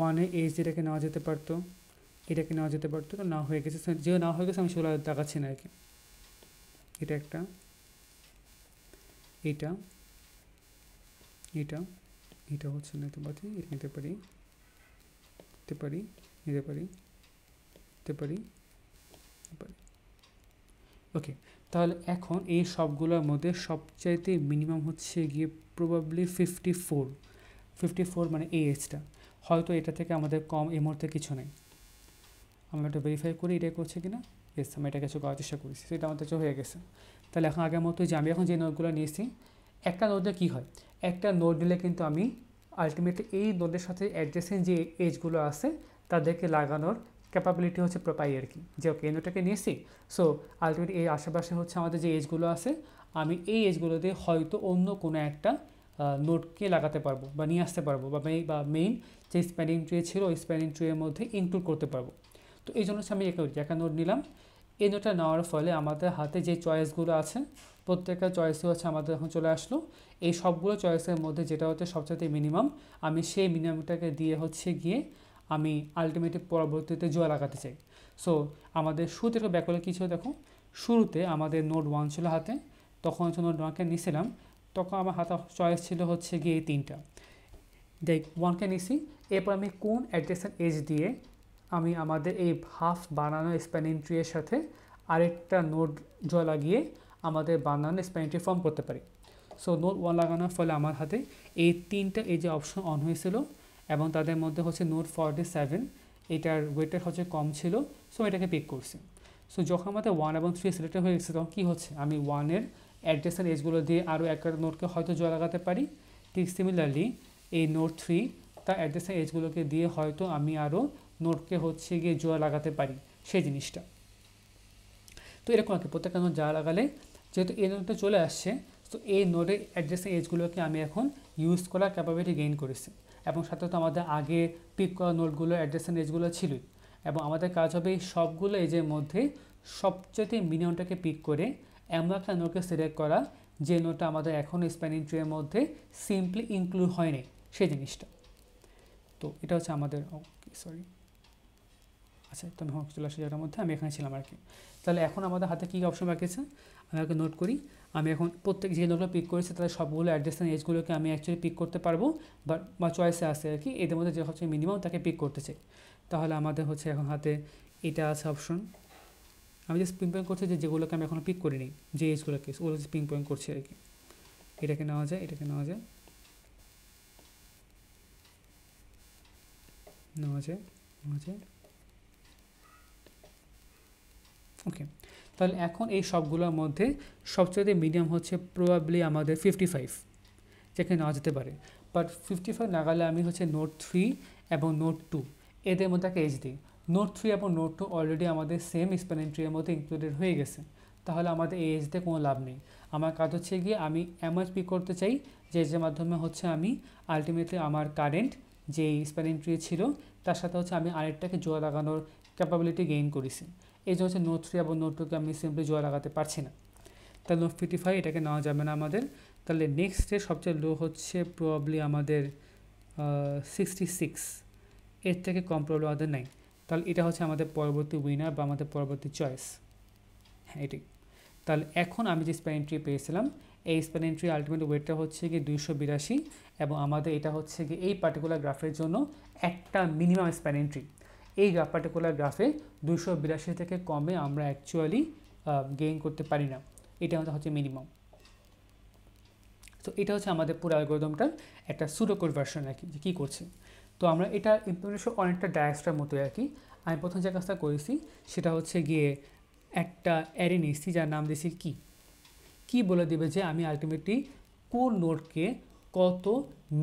1-এ এজ যেটাকে নেওয়া যেতে পারতো, এটাকে নেওয়া যেতে পারতো, তো না হয়ে গেছে। যে না হয়ে গেছে আমি সেগুলো দেখাচ্ছি না আর কি। এটা একটা, এটা এটা এটা হচ্ছে নিতে পারি, এটা নিতে পারি, নিতে পারি, নিতে পারি, নিতে পারি, নিতে পারি। ওকে, তাহলে এখন এই সবগুলোর মধ্যে সবচাইতে মিনিমাম হচ্ছে গিয়ে প্রবাবলি 54 মানে এই এজটা। হয়তো এটা থেকে আমাদের কম এই মুহূর্তে কিছু নেই। আমরা এটা ভেরিফাই করি এটাই করছে কি না। ইয়েস, আমি এটা কিছু করার চেষ্টা করেছি, সেটা আমাদের কাছে হয়ে গেছে। তাহলে এখন আগের মতো যে আমি এখন যে নোটগুলো নিয়েছি, একটা নোটে কী হয়, একটা নোট দিলে কিন্তু আমি আলটিমেটলি এই নোটের সাথে অ্যাডজাসেন্ট যে এজগুলো আছে তাদেরকে লাগানোর ক্যাপাবিলিটি হচ্ছে পাই আর কি। যে ওকে, এই নোটটাকে নিয়েছি, সো আলটিমেটলি এই আশেপাশে হচ্ছে আমাদের যে এজগুলো আছে, আমি এই এজগুলো দিয়ে হয়তো অন্য কোনো একটা নোটকে লাগাতে পারবো বা নিয়ে আসতে পারবো, বা মেইন যে স্প্যানিং ট্রি ছিল ওই স্প্যানিং ট্রির মধ্যে ইনক্লুড করতে পারবো। তো এই জন্য আমি একটা নোট নিলাম। এই নোটটা নেওয়ার ফলে আমাদের হাতে যে চয়েসগুলো আছে প্রত্যেকটা চয়েসই হচ্ছে আমাদের এখন চলে আসলো। এই সবগুলো চয়েসের মধ্যে যেটা হচ্ছে সবচেয়ে মিনিমাম, আমি সেই মিনিমামটাকে দিয়ে হচ্ছে গিয়ে আমি আলটিমেটলি পরবর্তীতে জোড়া লাগাতে চাই। সো আমাদের শুরুতে একটা ব্যাক করলে কী ছিল দেখো, শুরুতে আমাদের নোট 1 ছিল হাতে, তখন হচ্ছে নোট 1কে নিয়েছিলাম, তখন আমার হাতে চয়েস ছিল হচ্ছে গিয়ে এই 3টা। দেখ 1কে নিছি, এরপর আমি কোন অ্যাডজেসেন্ট এজ দিয়ে আমি আমাদের এই হাফ বানানো স্প্যানিং ট্রি এর সাথে আরেকটা নোট জোড়া লাগিয়ে আমাদের বানানো স্প্যানিং ট্রি ফর্ম করতে পারি। সো নোট 1 লাগানোর ফলে আমার হাতে এই 3টা এই যে অপশন অন হয়েছিল, এবং তাদের মধ্যে হচ্ছে নোট 47, এটার ওয়েটের হচ্ছে কম ছিল, সো এটাকে পিক করছি। সো যখন আমাদের 1 এবং 3 সিলেক্ট হয়ে গেছে তখন কী হচ্ছে, আমি 1-এর অ্যাডজেসেন্ট এজগুলো দিয়ে আরও একটা নোটকে হয়তো জোড়া লাগাতে পারি। ঠিক সিমিলারলি এই নোট 3 তার অ্যাডজেসেন্ট এজগুলোকে দিয়ে হয়তো আমি আরও নোটকে হচ্ছে গিয়ে জোড়া লাগাতে পারি সেই জিনিসটা। তো এরকম আর কি, প্রত্যেকটা নোট জোড়া লাগালে যেহেতু এই নোটটা চলে আসছে, তো এই নোটের অ্যাড্রেসের এজগুলোকে আমি এখন ইউজ করার ক্যাপাবিলিটি গেইন করেছি, এবং সাথে তো আমাদের আগে পিক করা নোটগুলো অ্যাড্রেসের এজগুলো ছিলই, এবং আমাদের কাজ হবে এই সবগুলো এজের মধ্যে সবচেয়ে মিনিমামটাকে পিক করে এমন একটা নোটকে সিলেক্ট করা যে নোটটা আমাদের এখন স্প্যানিং ট্রির মধ্যে সিম্পলি ইনক্লুড হয়নি সেই জিনিসটা। তো এটা হচ্ছে আমাদের, সরি আচ্ছা, তো আমি চলে আসি জায়গার মধ্যে, আমি এখানে ছিলাম আর কি। তাহলে এখন আমাদের হাতে কী অপশন রাখেছে আমি আগে নোট করি। আমি এখন প্রত্যেক যে নোটগুলো পিক করেছি তাদের সবগুলো অ্যাড্রেসের এজগুলোকে আমি অ্যাকচুয়ালি পিক করতে পারবো, বা চয়েসে আসে আর কি, এদের মধ্যে যে হচ্ছে মিনিমাম তাকে পিক করতে চাই। তাহলে আমাদের হচ্ছে এখন হাতে এটা আছে অপশন, আমি জাস্ট পিন পয়েন্ট করছি যে যেগুলোকে আমি এখনও পিক করিনি, যে এজগুলোকে ওগুলো পিন পয়েন্ট করছি আর কি। এটাকে নেওয়া যায়, এটাকে নেওয়া যায়, নেওয়া যায়, নেওয়া যায়। ওকে, তাহলে এখন এই সবগুলোর মধ্যে সবচেয়ে মিডিয়াম হচ্ছে প্রবাবলি আমাদের 55, যেখানে নেওয়া যেতে পারে। বাট 55 না গেলে আমি হচ্ছে নোট 3 এবং নোট 2 এদের মধ্যে একটা এজ দিই। নোট 3 এবং নোট 2 অলরেডি আমাদের সেম স্প্যানিং ট্রির মধ্যে ইনক্লুডেড হয়ে গেছে, তাহলে আমাদের এই এজ দিয়ে কোনো লাভ নেই। আমার কাজ হচ্ছে গিয়ে আমি এমন পিক করতে চাই যে এজের মাধ্যমে হচ্ছে আমি আলটিমেটলি আমার কারেন্ট যে স্প্যানিং ট্রি ছিল তার সাথে হচ্ছে আমি আরেকটাকে জোড়া লাগানোর ক্যাপাবিলিটি গেইন করেছি। এই যে হচ্ছে নোট 3 এবং নোট 2কে আমি সিম্পলি জোড়া লাগাতে পারছি না, তাহলে নোট 55 এটাকে নেওয়া যাবে না আমাদের। তাহলে নেক্সটে সবচেয়ে লো হচ্ছে প্রবাবলি আমাদের 66, এর থেকে কম প্রবলেম আমাদের নাই। তাহলে এটা হচ্ছে আমাদের পরবর্তী উইনার বা আমাদের পরবর্তী চয়েস। হ্যাঁ, এটাই। তাহলে এখন আমি যে স্প্যানিং ট্রি পেয়েছিলাম, এই স্প্যানিং ট্রি আলটিমেট ওয়েটটা হচ্ছে গিয়ে 282, এবং আমাদের এটা হচ্ছে গিয়ে এই পার্টিকুলার গ্রাফের জন্য একটা মিনিমাম স্প্যানিং ট্রি। এই পার্টিকুলার গ্রাফে 282 থেকে কমে আমরা অ্যাকচুয়ালি গেইন করতে পারি না, এটা আমাদের হচ্ছে মিনিমাম। তো এটা হচ্ছে আমাদের পুরো অ্যালগরিদমটার একটা সুডোকোড ভার্সন আর কি, যে কী করছে। তো আমরা এটা ইমপ্লিমেন্টেশন অনেকটা ডায়াগ্রামের মতোই আর কি। আমি প্রথম যে কাজটা করেছি সেটা হচ্ছে গিয়ে একটা অ্যারে নিয়েছি যার নাম দিয়েছি কি বলে দেবে যে আমি আলটিমেটলি কোন নোটকে কত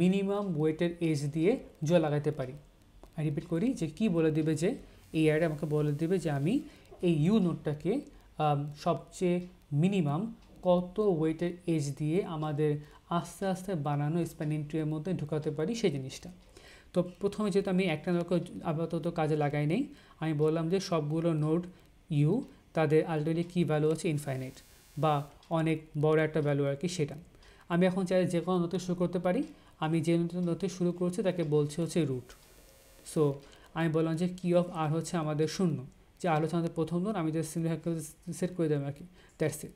মিনিমাম ওয়েটের এজ দিয়ে জোড়া লাগাতে পারি। আমি রিপিট করি যে কি বলে দেবে যে এই অ্যারে আমাকে বলে দেবে যে আমি এই ইউ নোডটাকে সবচেয়ে মিনিমাম কত ওয়েটের এজ দিয়ে আমাদের আস্তে আস্তে বানানো স্প্যানিং ট্রির মধ্যে ঢুকাতে পারি সেই জিনিসটা। তো প্রথমে যেহেতু আমি একটা নোডকে আপাতত কাজে লাগাই নেই, আমি বললাম যে সবগুলো নোড ইউ তাদের আলটিমেটলি কী ভ্যালু আছে ইনফাইনাইট বা অনেক বড় একটা ভ্যালু আর কি সেটা। আমি এখন চাই যে কোনো নোটে শুরু করতে পারি। আমি যে নোটে শুরু করছি তাকে বলছে হচ্ছে রুট। সো আমি বললাম যে কি অফ আর হচ্ছে আমাদের শূন্য, যে আর হচ্ছে আমাদের প্রথম নোট, আমি জাস্ট সিম্পলি সেট করে দেবো আর কি, দ্যাটস ইট।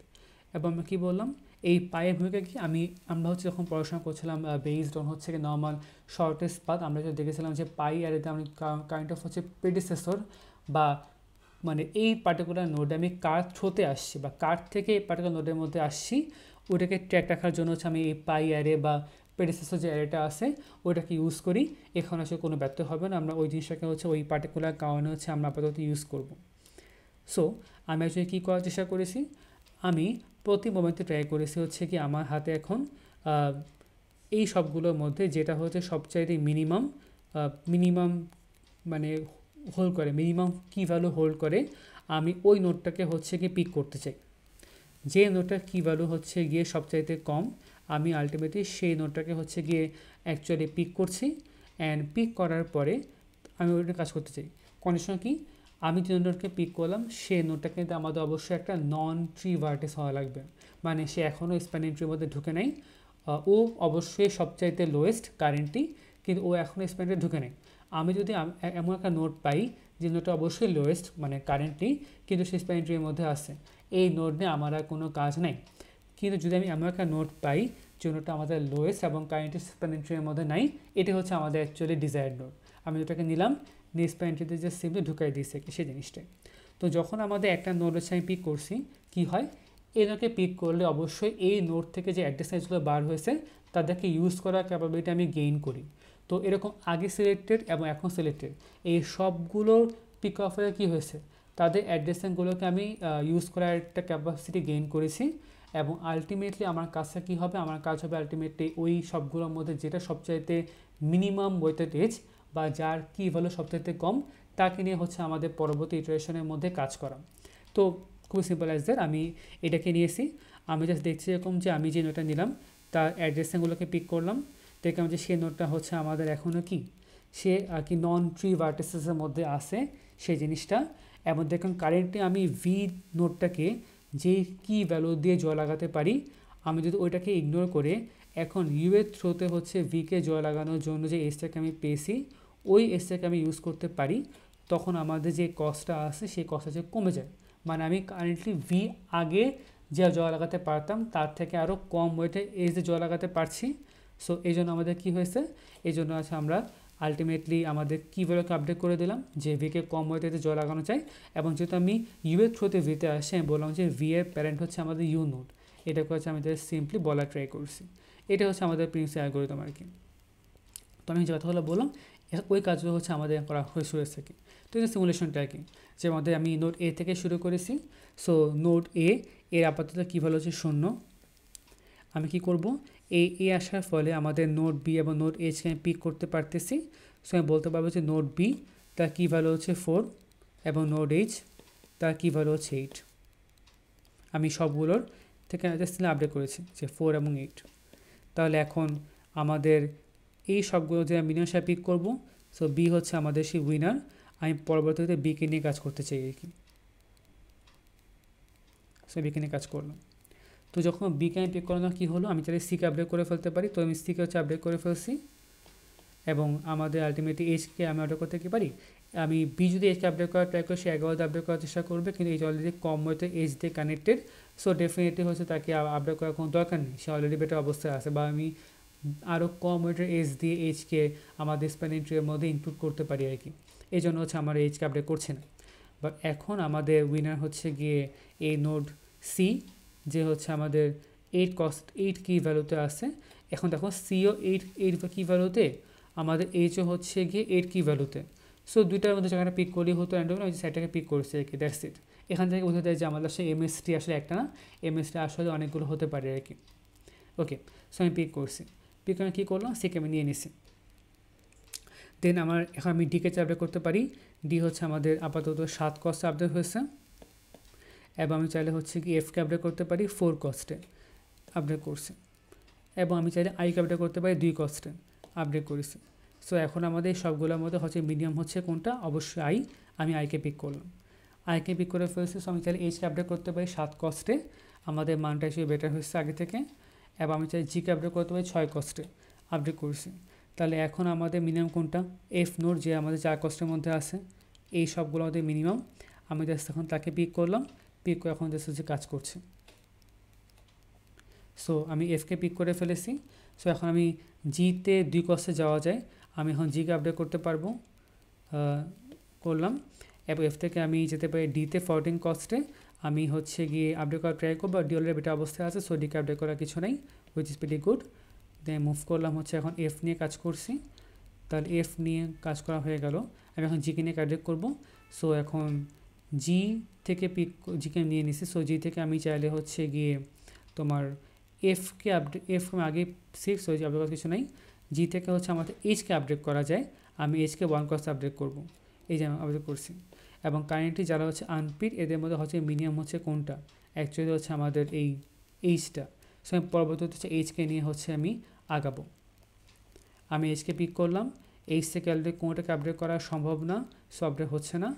এবং আমি কী বললাম এই পায়ের ভূমিকা কি, আমরা হচ্ছে যখন পড়াশোনা করছিলাম বেসড অন হচ্ছে নর্মাল শর্টেস্ট পাথ, আমরা যে দেখেছিলাম যে পাই অ্যারেতে আমি কাইন্ড অফ হচ্ছে প্রেডিসেসর বা মানে এই পার্টিকুলার নোডে আমি কার থ্রোতে আসছি বা কার থেকে এই পার্টিকুলার নোডের মধ্যে আসছি ওটাকে ট্র্যাক রাখার জন্য হচ্ছে আমি এই পাই অ্যারে বা প্রেডিসেসর যে অ্যারেটা আছে ওইটাকে ইউজ করি। এখানে আসলে কোনো ব্যর্থ হবে না, আমরা ওই জিনিসটাকে হচ্ছে ওই পার্টিকুলার কারণে হচ্ছে আমরা আপাতত ইউজ করব। সো আমি আসলে কী করার চেষ্টা করেছি, আমি প্রতি মোমেন্টে ট্রাই করেছি হচ্ছে কি আমার হাতে এখন এই সবগুলোর মধ্যে যেটা হচ্ছে সবচাইতে মিনিমাম মানে হোল্ড করে, মিনিমাম কী ভ্যালু হোল্ড করে আমি ওই নোটটাকে হচ্ছে কি পিক করতে চাই। যে নোটটার কী ভ্যালু হচ্ছে গিয়ে সবচাইতে কম আমি আলটিমেটলি সেই নোটটাকে হচ্ছে গিয়ে অ্যাকচুয়ালি পিক করছি। অ্যান্ড পিক করার পরে আমি ওইটা কাজ করতে চাই। কন্ডিশন কি, আমি যে নোটকে পিক করলাম সেই নোটটা কিন্তু আমাদের অবশ্যই একটা নন ট্রি ভার্টেক্স হওয়া লাগবে, মানে সে এখনও স্প্যানিং ট্রির মধ্যে ঢুকে নাই। ও অবশ্যই সবচাইতে লোয়েস্ট কারেন্টলি, কিন্তু ও এখনও স্প্যানিংয়ে ঢুকে নেই। আমি যদি এমন একটা নোট পাই যে নোটটা অবশ্যই লোয়েস্ট মানে কারেন্টলি, কিন্তু সেই স্প্যানিং ট্রির মধ্যে আছে, এই নোট নিয়ে আমার আর কোনো কাজ নেই। কিন্তু যদি আমি এমন একটা নোট পাই যে নোটটা আমাদের লোয়েস্ট এবং কারেন্টলি স্প্যানিং ট্রির মধ্যে নাই, এটা হচ্ছে আমাদের অ্যাকচুয়ালি ডিজায়ার্ড নোট। আমি ওটাকে নিলাম, নিয়ে স্প্যানিং ট্রিতে যে সিম্পলি ঢুকাই দিয়েছে সেই জিনিসটাই। তো যখন আমাদের একটা নোট হচ্ছে আমি পিক করছি, কী হয়, এই নোটকে পিক করলে অবশ্যই এই নোট থেকে যে অ্যাড্রেসগুলো বার হয়েছে তাদেরকে ইউজ করার ক্যাপাবিলিটি আমি গেইন করি। তো এরকম আগে সিলেক্টেড এবং এখন সিলেক্টেড এই সবগুলোর পিক অফের কী হয়েছে, তাদের অ্যাড্রেসগুলোকে আমি ইউজ করার একটা ক্যাপাসিটি গেইন করেছি। এবং আলটিমেটলি আমার কাজটা কী হবে, আমার কাজ হবে আলটিমেটলি ওই সবগুলোর মধ্যে যেটা সবচাইতে মিনিমাম ওয়েটেড এজ বা যার কী ভ্যালু সবচাইতে কম তাকে নিয়ে হচ্ছে আমাদের পরবর্তী ইটারেশনের মধ্যে কাজ করা। তো খুব সিম্পল অ্যাজ দ্যাট আমি এটাকে নিয়েছি। আমি জাস্ট দেখছি এরকম যে আমি যে নোটটা নিলাম তার অ্যাড্রেসগুলোকে পিক করলাম, দেখলাম যে সেই নোটটা হচ্ছে আমাদের এখনও কি সে আর কি নন ট্রি ভার্টিসেসের মধ্যে আসে সেই জিনিসটা। এবং দেখুন কারেন্টলি আমি ভি নোটটাকে যে কি ভ্যালু দিয়ে জয় লাগাতে পারি, আমি যদি ওইটাকে ইগনোর করে এখন ইউ এর থ্রোতে হচ্ছে ভিকে জয় লাগানোর জন্য যে এসটাকে আমি পেয়েছি ওই এসটাকে আমি ইউজ করতে পারি, তখন আমাদের যে কস্টটা আছে সেই কস্টটা যে কমে যায়। মানে আমি কারেন্টলি ভি আগে যে জয় লাগাতে পারতাম তার থেকে আরও কম ওয়েটে এসে জয় লাগাতে পারছি। সো এই জন্য আমাদের কী হয়েছে, এই জন্য আছে আমরা আলটিমেটলি আমাদের কিভাবে আপডেট করে দিলাম যে ভিকে কম ওয়েটেতে জয় লাগানো চাই। এবং যেহেতু আমি ইউ এর থ্রুতে ভিতে আসে আমি বললাম যে ভি এর প্যারেন্ট হচ্ছে আমাদের ইউ নোড, এটাকে হচ্ছে আমি সিম্পলি বলা ট্রাই করছি। এটা হচ্ছে আমাদের প্রিন্সিপাল অ্যালগরিদম আর কি। তো আমি যে কথাগুলো বললাম ওই কাজগুলো হচ্ছে আমাদের করা হয়ে থাকে। তো এই সিমুলেশনটা কি, যে আমাদের আমি নোড এ থেকে শুরু করেছি। সো নোড এর আপাতত কী ভালো হচ্ছে 0। আমি কি করব, এ আসার ফলে আমাদের নোড বি এবং নোড এইচকে আমি পিক করতে পারতেছি। সো আমি বলতে পারবো যে নোড বি তার কী ভ্যালু হচ্ছে 4 এবং নোড এইচ তার কী ভ্যালু হচ্ছে 8। আমি সবগুলোর থেকে জাস্ট আপডেট করেছি যে 4 এবং 8। তাহলে এখন আমাদের এই সবগুলো যে আমি মিনিমাম পিক করব। সো বি হচ্ছে আমাদের সেই উইনার, আমি পরবর্তীতে বিকে নিয়ে কাজ করতে চাই আর কি। সো বিকে নিয়ে কাজ করলাম। তো যখন বিকে আমি পিক করানো কী হলো, আমি চাইলে সিকে আপডেট করে ফেলতে পারি, তো আমি সিকে হচ্ছে আপডেট করে ফেলছি। এবং আমাদের আলটিমেটলি এইচকে আমি অর্ডার করতে কি পারি, আমি বি যদি এইচকে আপডেট করার ট্রাই করি সে 11 আপডেট করার চেষ্টা করবে, কিন্তু এইচ অলরেডি কম ওয়েতে এইচ দিয়ে কানেক্টেড। সো ডেফিনেটলি হচ্ছে তাকে আপডেট করার কোনো দরকার নেই, সে অলরেডি বেটার অবস্থায় আছে। বা আমি আরও কম ওয়েটের এইচ দিয়ে এইচকে আমাদের স্প্যানিং ট্রির মধ্যে ইনক্লুড করতে পারি আর কি। এই জন্য হচ্ছে আমার এইচকে আপডেট করছে না। বাট এখন আমাদের উইনার হচ্ছে গিয়ে এই নোড সি, যে হচ্ছে আমাদের 8 কি ভ্যালুতে আছে। এখন দেখো সিও 8 কি ভ্যালুতে, আমাদের এইচও হচ্ছে গিয়ে 8 কি ভ্যালুতে। সো দুইটার মধ্যে যেখানে পিক করলেই হতো অ্যান্ড আমি সাইডটাকে পিক করছি আর কি, দ্যাটস ইট। এখান থেকে বোঝা যায় যে আমাদের আসলে এমএসটি আসলে একটা না, এমএসটি আসলে অনেকগুলো হতে পারে আর কি। ওকে, সো আমি পিক করছি, পিক আমি কী করলাম, সিকে আমি নিয়ে নিছি। দেন এখন আমি ডিকে আপডেট করতে পারি। ডি হচ্ছে আমাদের আপাতত 7 কস্টে আপডেট হয়েছে, এবং আমি চাইলে হচ্ছে কি এফকে আপডেট করতে পারি 4 কস্টে আপডেট করছে, এবং আমি চাইলে আইকে আপডেট করতে পারি 2 কস্টে আপডেট করেছি। সো এখন আমাদের সবগুলোর মধ্যে হচ্ছে মিডিয়াম হচ্ছে কোনটা, অবশ্যই আমি আইকে পিক করলাম, আইকে পিক করে ফেলছি। সো আমি চাইলে এইচকে আপডেট করতে পারি 7 কস্টে, আমাদের মানটা হিসেবে বেটার হচ্ছে আগে থেকে, এবং আমি চাই জিকে আপডেট করতে পারি 6 কস্টে আপডেট করছি। তাহলে এখন আমাদের মিনিমাম কোনটা, এফ নোট, যে আমাদের 4 কস্টের মধ্যে আছে, এই সবগুলো আমাদের মিনিমাম। আমি জাস্ট এখন তাকে পিক করলাম, পিক করে এখন জাস্ট হচ্ছে কাজ করছে। সো আমি এফকে পিক করে ফেলেছি। সো এখন আমি জিতে 2 কস্টে যাওয়া যায়, আমি এখন জিকে আপডেট করতে পারবো, করলাম, এবং এফ থেকে আমি যেতে পারি ডিতে 14 কস্টে। আমি হচ্ছে গিয়ে আপডেট করার ট্রাই করবো, ডি অলরেডি বেটার অবস্থায় আছে, সো ডিকে আপডেট করার কিছু নেই, which is pretty good. Then move করলাম হচ্ছে এখন এফ নিয়ে কাজ করছি, তাহলে এফ নিয়ে কাজ করা হয়ে গেল। আমি এখন জিকে নিয়ে আপডেট করবো। সো এখন জি থেকে জিকে নিয়ে নিছি। সো জি থেকে আমি চাইলে হচ্ছে গিয়ে তোমার এফকে আপডেট, এফ আগে 6, সো আপডেট করার কিছু নেই। জি থেকে হচ্ছে আমাদের এইচকে আপডেট করা যায়, আমি এইচকে 1 কস্টে আপডেট করবো, এই যে আমি আপডেট করছি। এবং কারেন্টলি যারা হচ্ছে আনপিড, এদের মধ্যে হচ্ছে মিনিমাম হচ্ছে কোনটা, অ্যাকচুয়ালি হচ্ছে আমাদের এই এইচটা। সো আমি পরবর্তীতে হচ্ছে এইচকে নিয়ে হচ্ছে আমি আগাবো। আমি এইচকে পিক করলাম, এইচ থেকে অলরেডি কোনোটাকে আপডেট করা সম্ভব না, সো আপডেট হচ্ছে না।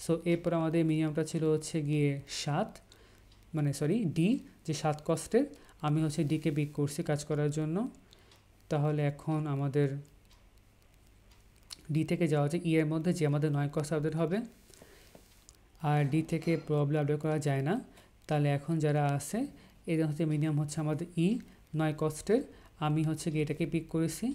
সো এরপর আমাদের মিনিমামটা ছিল হচ্ছে গিয়ে 7, ডি, যে 7 কস্টের। আমি হচ্ছে ডিকে পিক করছি কাজ করার জন্য। তাহলে এখন আমাদের ডি থেকে যাওয়া যায় ই এর মধ্যে, যে আমাদের 9 কস্ট আপডেট হবে, আর ডি থেকে প্রবলেম আপডেট করা যায় না। তাহলে এখন যারা আছে এদের হচ্ছে মিনিমাম হচ্ছে আমাদের 9 কস্টের। আমি হচ্ছে গিয়ে এটাকে পিক করেছি।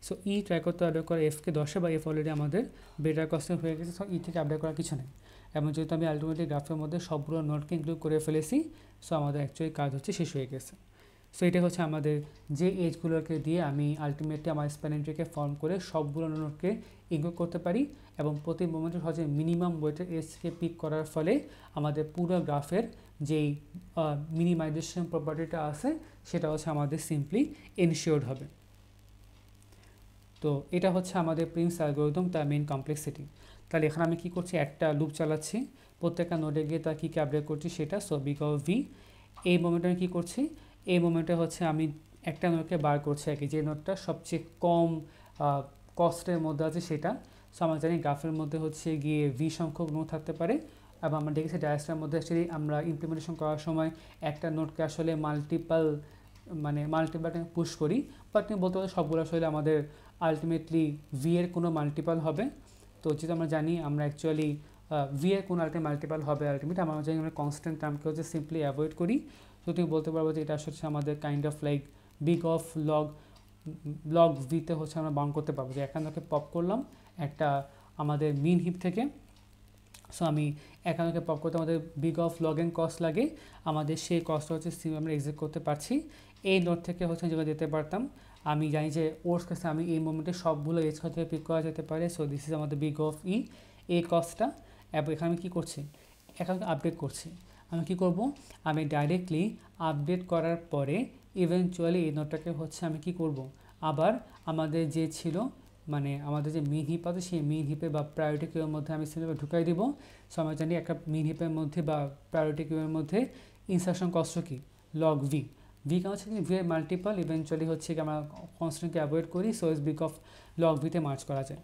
সো ট্রাই করতে আপডেট করা এফকে 10, বা এফ অলরেডি আমাদের বেটার কস্টে হয়ে গেছে, সো থেকে আপডেট করার কিছু নেই। এবং যেহেতু আমি আলটিমেটলি গ্রাফের মধ্যে সবগুলো নোটকে ইনক্লুড করে ফেলেছি, সো আমাদের অ্যাকচুয়ালি কাজ হচ্ছে শেষ হয়ে গেছে। সো এটা হচ্ছে আমাদের যে এজগুলোকে দিয়ে আমি আলটিমেটলি আমার স্প্যানিং ট্রিকে ফর্ম করে সবগুলো নোটকে ইনক্লুড করতে পারি, এবং প্রতি মোমেন্টে হচ্ছে মিনিমাম ওয়েটের এজকে পিক করার ফলে আমাদের পুরো গ্রাফের যেই মিনিমাইজেশন প্রপার্টিটা আছে সেটা হচ্ছে আমাদের সিম্পলি এনশিওর্ড হবে। তো এটা হচ্ছে আমাদের প্রিমস অ্যালগরিদম, তার মেইন কমপ্লেক্সিটি। তাহলে এখানে আমি কী করছি, একটা লুপ চালাচ্ছি, প্রত্যেকটা নোডে গিয়ে তার কী আপডেট করছি সেটা। সো বিকজ ভি, এই মোমেন্টে আমি কী করছি, এই মোমেন্টে হচ্ছে আমি একটা নোটকে বার করছি আর কি, যে নোটটা সবচেয়ে কম কস্টের মধ্যে আছে সেটা। সো আমরা জানি গ্রাফের মধ্যে হচ্ছে গিয়ে ভি সংখ্যক নোট থাকতে পারে, এবং আমরা দেখেছি ডায়াগ্রামের মধ্যে অ্যাকচুয়ালি আমরা ইমপ্লিমেন্টেশন করার সময় একটা নোটকে আসলে মাল্টিপাল পুশ করি, বাট তুমি বলতে পারো সবগুলো আসলে আমাদের আলটিমেটলি ভি এর কোনো মাল্টিপাল হবে। তো যেহেতু আমরা জানি আমরা অ্যাকচুয়ালি ভি এর কোনো মাল্টিপাল হবে আলটিমেট, আমরা জানি আমরা কনস্ট্যান্ট টার্মকে হচ্ছে সিম্পলি অ্যাভয়েড করি। তো তুমি বলতে পারবো যে এটা হচ্ছে আমাদের kind of like big of log ভিতে হচ্ছে আমরা বাউন্ড করতে পারবো, যে একান্নকে পপ করলাম একটা আমাদের মিন হিপ থেকে। সো আমি একান্নকে পপ করতে আমাদের big of log N cost লাগে, আমাদের সেই কস্টটা হচ্ছে আমরা এক্সিট করতে পারছি। এই নোট থেকে হচ্ছে যেটা যেতে পারতাম, আমি জানি যে ওর্স কেসে আমি এই মোমেন্টে সবগুলো এজ থেকে পিক করা যেতে পারে। সো দিস ইজ আমাদের বিগ অফ এই কস্টটা। এবং এখানে আমি কী করছি, এখানে আপডেট করছি। আমি কী করব, আমি ডাইরেক্টলি আপডেট করার পরে ইভেনচুয়ালি এই নোটটাকে হচ্ছে আমি কী করব, আবার আমাদের যে ছিল আমাদের যে মিন হিপ আছে সেই মিন হিপে বা প্রায়োরিটি কিউয়ের মধ্যে আমি সিলেক্ট ঢুকাই দিব। সো আমরা জানি একটা মিন হিপের মধ্যে বা প্রায়োরিটি কিউয়ের মধ্যে ইনসারশন কস্ট কি, লগ ভি। ভি কেন হচ্ছে ভি এর মাল্টিপাল, ইভেনচুয়ালি হচ্ছে কি আমরা কনস্ট্যান্টকে অ্যাভয়েড করি, so S big of log ভিতে মার্চ করা যায়।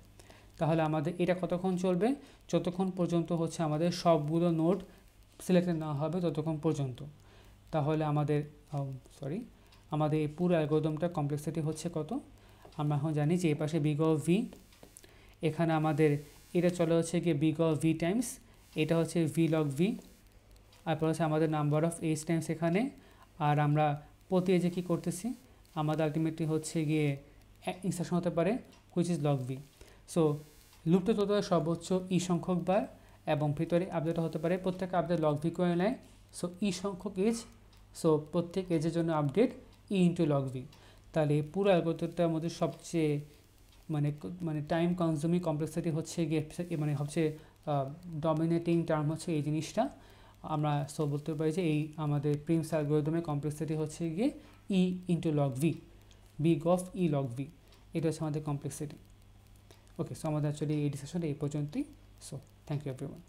তাহলে আমাদের এটা কতক্ষণ চলবে, যতক্ষণ পর্যন্ত হচ্ছে আমাদের সবগুলো নোট সিলেক্টেড না হবে ততক্ষণ পর্যন্ত। তাহলে আমাদের আমাদের এই পুরো অ্যালগরিদমটা কমপ্লেক্সিটি হচ্ছে কত, আমরা এখন জানি যে এই পাশে বিগ অফ ভি, এখানে আমাদের এটা চলে হচ্ছে গিয়ে বিগ অফ ভি টাইমস, এটা হচ্ছে ভি লগ ভি, তারপর হচ্ছে আমাদের নাম্বার অফ এজ টাইমস এখানে, আর আমরা প্রতি এজে কী করতেছি, আমাদের আলটিমেটলি হচ্ছে গিয়ে ইনসারশন হতে পারে which is log V. So লুপটা তত সর্বোচ্চ সংখ্যক বার, এবং ভিতরে আপডেট হতে পারে প্রত্যেক আপডেট লগ ভি করে নেয়। সো সংখ্যক এজ, সো প্রত্যেক এজের জন্য আপডেট ইন্টু লগ ভি। তাহলে পুরো অ্যালগরিদমটার মধ্যে সবচেয়ে টাইম কনজিউমিং কমপ্লেক্সিটি হচ্ছে গিয়ে হচ্ছে ডমিনেটিং টার্ম হচ্ছে এই জিনিসটা। আমরা বলতে পারি যে এই আমাদের প্রিমস অ্যালগরিদমের কমপ্লেক্সিটি হচ্ছে গিয়ে into log V, big of log V, এটা হচ্ছে আমাদের কমপ্লেক্সিটি। ওকে, সো আমাদের অ্যাকচুয়ালি এই ডিসকাশনটা এই পর্যন্তই। So thank you everyone.